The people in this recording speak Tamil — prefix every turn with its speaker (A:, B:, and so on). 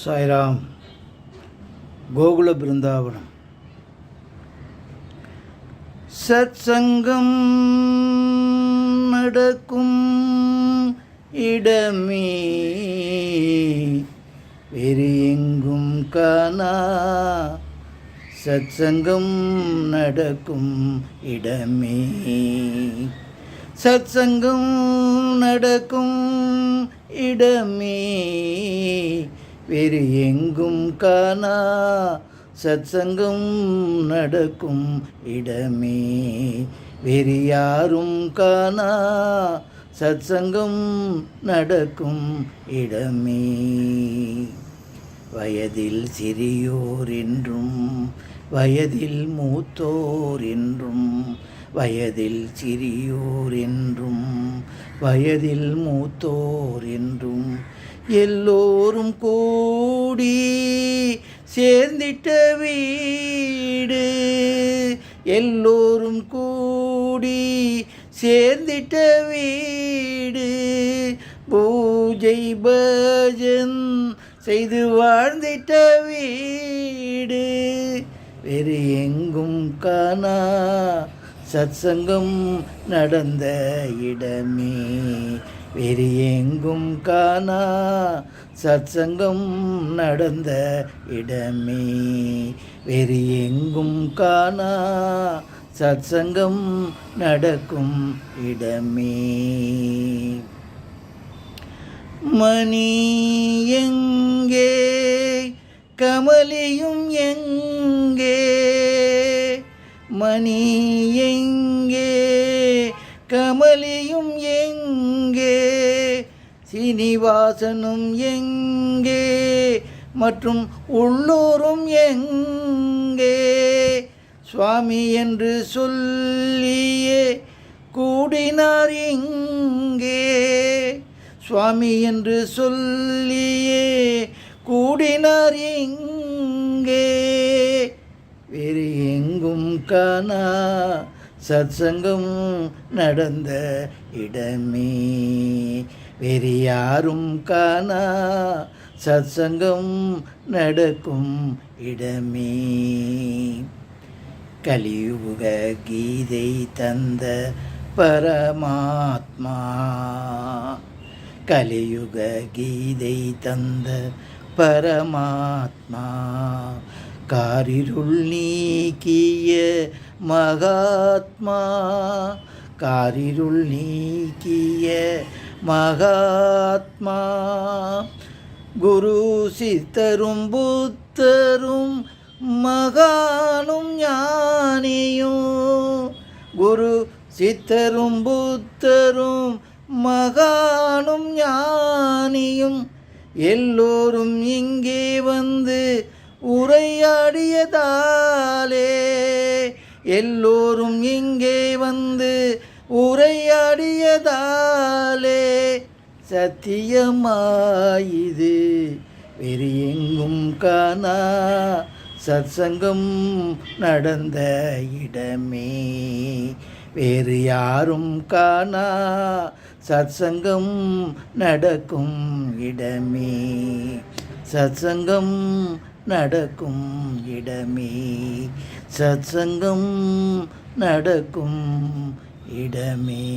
A: சாய்ராம். கோகுல பிருந்தாவனம். சத்சங்கம் நடக்கும் இடமே வேறு எங்கும் காணா. சத்சங்கம் நடக்கும் இடமே, சத்சங்கம் நடக்கும் இடமே வேறு எங்கும் காணா. சத்சங்கம் நடக்கும் இடமே வேறு யாரும் காணா. சத்சங்கம் நடக்கும் இடமே. வயதில் சிறியோர் என்றும் வயதில் மூத்தோர் என்றும், வயதில் சிறியோர் என்றும் வயதில் மூத்தோர் என்றும் எல்லோரும் கூடி சேர்ந்திட்ட வீடு, எல்லோரும் கூடி சேர்ந்திட்ட வீடு. பூஜை பஜன் செய்து வாழ்ந்திட்ட வீடு வேறு எங்கும் காணா. சத்சங்கம் நடந்த இடமே வேறு எங்கும் காணா. சத்சங்கம் நடந்த இடமே வேறு எங்கும் காணா. சத்சங்கம் நடக்கும் இடமே. மணி எங்கே கமலியும் எங்கே, மணி எங்கே கமலியும் எங்கே, சீனிவாசனும் எங்கே மற்றும் உள்ளூரும் எங்கே. சுவாமி என்று சொல்லியே கூடினார் இங்கே, சுவாமி என்று சொல்லியே கூடினார் இங்கே வேறு எங்கும் காணா. சத்சங்கம் நடந்த இடமே வேறு யாரும் காணா. சத்சங்கம் நடக்கும் இடமே. கலியுக கீதை தந்த பரமாத்மா, கலியுக கீதை தந்த பரமாத்மா, காரிருள் நீக்கிய மகாத்மா, காரிருள் நீக்கிய மகாத்மா. குரு சித்தரும் புத்தரும் மகானும் ஞானியும், குரு சித்தரும் புத்தரும் மகானும் ஞானியும் எல்லோரும் இங்கே வந்து உரையாடியதாலே, எல்லோரும் இங்கே வந்து உரையாடியதாலே சத்தியமாயிது வேறு எங்கும் காணா. சத்சங்கம் நடந்த இடமே வேறு யாரும் காணா. சத்சங்கம் நடக்கும் இடமே, சத்சங்கம் நடக்கும் இடமே, சத்சங்கம் நடக்கும் இடமே.